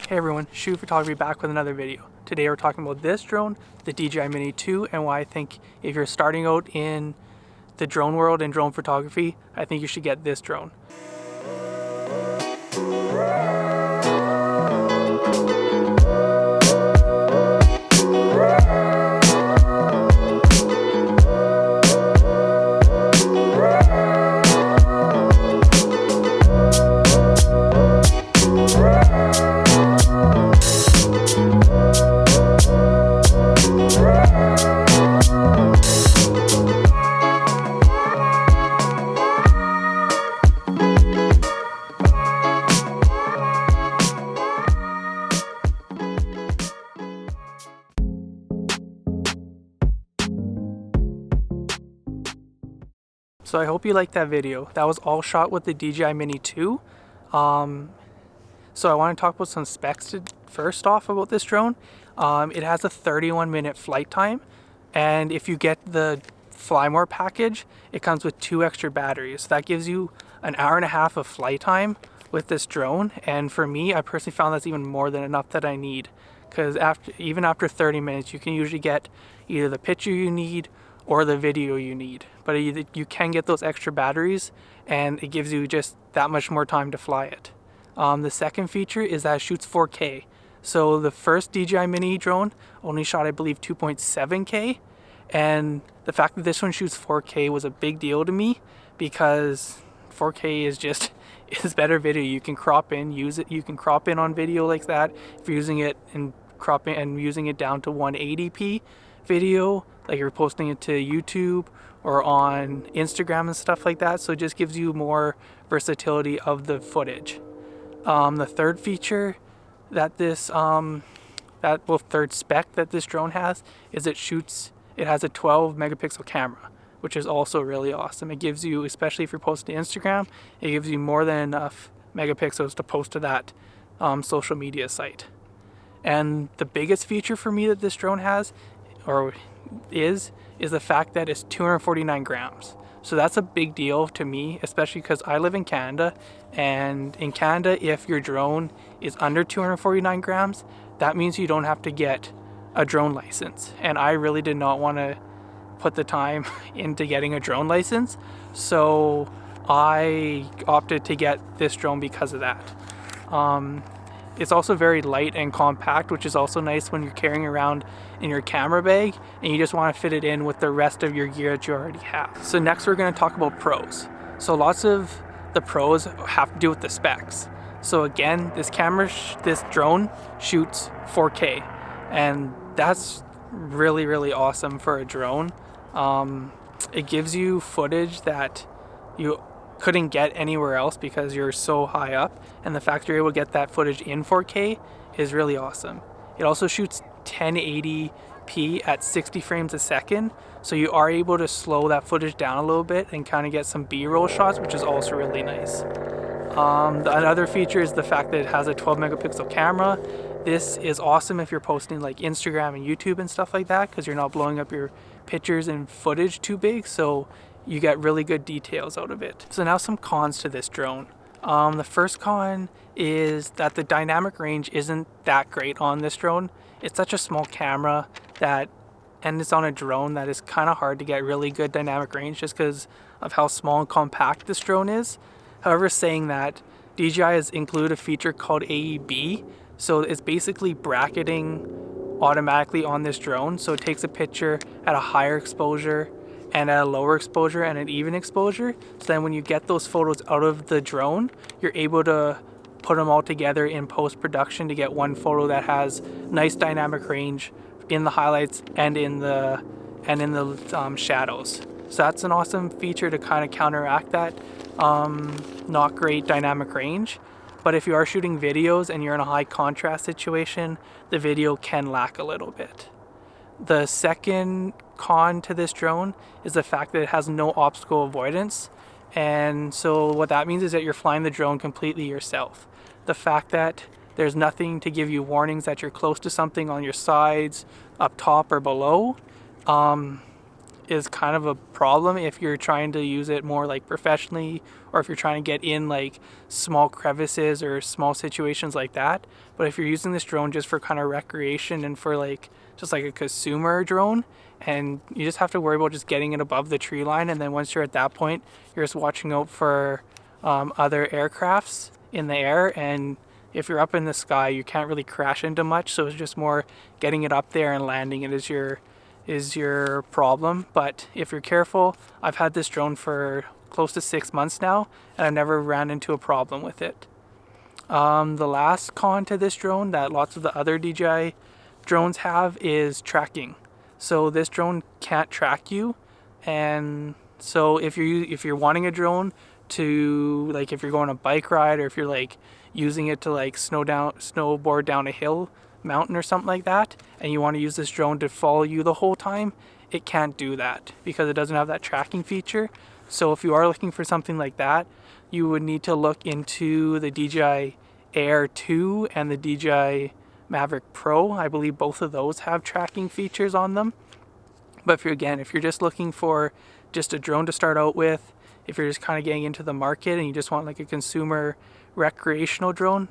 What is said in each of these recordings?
Hey everyone, Shoot Photography back with another video. Today we're talking about this drone, the DJI Mini 2, and why I think if you're starting out in the drone world and drone photography, I think you should get this drone. So I hope you liked that video. That was all shot with the DJI Mini 2. So I want to talk about some specs first off about this drone. It has a 31-minute flight time, and if you get the Fly More package, it comes with 2 extra batteries. So that gives you an hour and a half of flight time with this drone, and for me, I personally found that's even more than enough that I need, because even after 30 minutes, you can usually get either the picture you need or the video you need, but you can get those extra batteries, and it gives you just that much more time to fly it. The second feature is that it shoots 4K. So the first DJI Mini drone only shot, I believe, 2.7K, and the fact that this one shoots 4K was a big deal to me, because 4K is better video. You can crop in, use it. You can crop in on video like that if you're using it and cropping and using it down to 180p video, like you're posting it to YouTube or on Instagram and stuff like that. So it just gives you more versatility of the footage. The third feature that third spec that this drone has is it has a 12 megapixel camera, which is also really awesome. It gives you, especially if you're posting to Instagram, it gives you more than enough megapixels to post to that social media site. And the biggest feature for me that this drone has, is the fact that it's 249 grams. So that's a big deal to me, especially because I live in Canada, and in Canada, if your drone is under 249 grams, that means you don't have to get a drone license. And I really did not want to put the time into getting a drone license, so I opted to get this drone because of that. It's also very light and compact, which is also nice when you're carrying around in your camera bag and you just want to fit it in with the rest of your gear that you already have. So next we're going to talk about pros. So lots of the pros have to do with the specs. So again, this drone shoots 4K, and that's really, really awesome for a drone. It gives you footage that you couldn't get anywhere else because you're so high up, and the fact you're able to get that footage in 4K is really awesome. It also shoots 1080p at 60 frames a second, so you are able to slow that footage down a little bit and kind of get some B-roll shots, which is also really nice. Another feature is the fact that it has a 12 megapixel camera. This is awesome if you're posting like Instagram and YouTube and stuff like that, because you're not blowing up your pictures and footage too big, so you get really good details out of it. So now some cons to this drone. The first con is that the dynamic range isn't that great on this drone. It's such a small camera and it's on a drone that is kind of hard to get really good dynamic range just because of how small and compact this drone is. However, saying that, DJI has included a feature called AEB. So it's basically bracketing automatically on this drone. So it takes a picture at a higher exposure and at a lower exposure and an even exposure. So then when you get those photos out of the drone, you're able to put them all together in post-production to get one photo that has nice dynamic range in the highlights and in the shadows. So that's an awesome feature to kind of counteract that not great dynamic range. But if you are shooting videos and you're in a high contrast situation, the video can lack a little bit. The second con to this drone is the fact that it has no obstacle avoidance, and so what that means is that you're flying the drone completely yourself. The fact that there's nothing to give you warnings that you're close to something on your sides, up top or below, is kind of a problem if you're trying to use it more like professionally, or if you're trying to get in like small crevices or small situations like that. But if you're using this drone just for kind of recreation and for like just like a consumer drone, and you just have to worry about just getting it above the tree line, and then once you're at that point, you're just watching out for other aircrafts in the air, and if you're up in the sky you can't really crash into much, so it's just more getting it up there and landing it is your problem. But if you're careful, I've had this drone for close to 6 months now, and I've never ran into a problem with it. The last con to this drone that lots of the other DJI drones have is tracking. So this drone can't track you, and so if you're wanting a drone to, like, if you're going a bike ride, or if you're like using it to like snowboard down a hill, mountain or something like that, and you want to use this drone to follow you the whole time, it can't do that because it doesn't have that tracking feature. So if you are looking for something like that, you would need to look into the DJI Air 2 and the DJI Mavic Pro. I believe both of those have tracking features on them. But if you're just looking for just a drone to start out with, if you're just kind of getting into the market and you just want like a consumer recreational drone,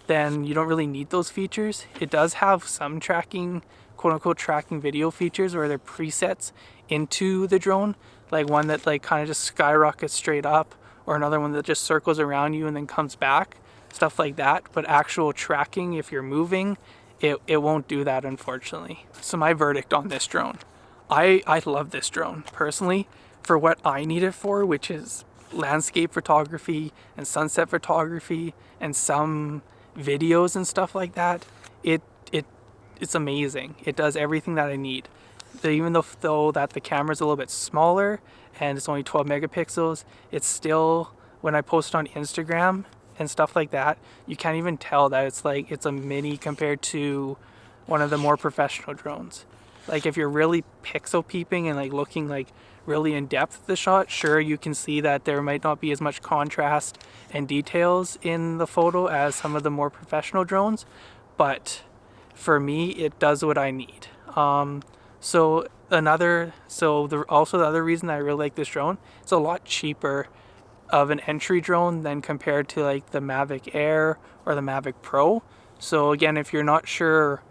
then you don't really need those features. It does have some tracking, quote unquote tracking video features, where they're presets into the drone, like one that like kind of just skyrockets straight up, or another one that just circles around you and then comes back, stuff like that. But actual tracking, if you're moving, it won't do that, unfortunately. So my verdict on this drone, I love this drone personally for what I need it for, which is landscape photography and sunset photography and some videos and stuff like that. It's amazing. It does everything that I need. Even though that the camera's a little bit smaller and it's only 12 megapixels, it's still, when I post on Instagram and stuff like that, you can't even tell that it's a mini compared to one of the more professional drones. Like if you're really pixel peeping and like looking like really in depth at the shot, sure, you can see that there might not be as much contrast and details in the photo as some of the more professional drones, but for me it does what I need. The other reason I really like this drone, it's a lot cheaper of an entry drone than compared to like the Mavic Air or the Mavic Pro. So again, if you're not sure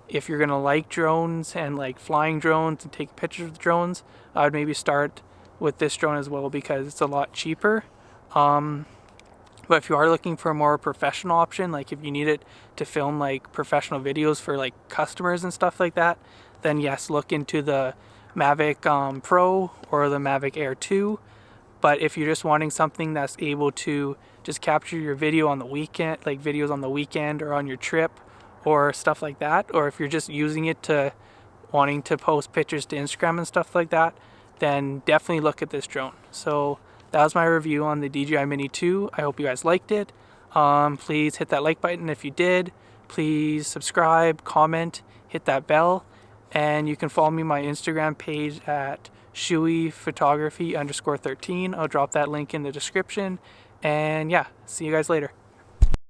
if you're gonna like drones and like flying drones and take pictures of drones, I would maybe start with this drone as well because it's a lot cheaper. But if you are looking for a more professional option, like if you need it to film like professional videos for like customers and stuff like that, then yes, look into the Mavic Pro or the Mavic Air 2. But if you're just wanting something that's able to just capture your video on the weekend, like videos on the weekend or on your trip or stuff like that, or if you're just using it to wanting to post pictures to Instagram and stuff like that, then definitely look at this drone. So that was my review on the DJI Mini 2. I hope you guys liked it. Please hit that like button if you did. Please subscribe, comment, hit that bell, and you can follow me on my Instagram page at shuiphotography_13. I'll drop that link in the description. And yeah, see you guys later.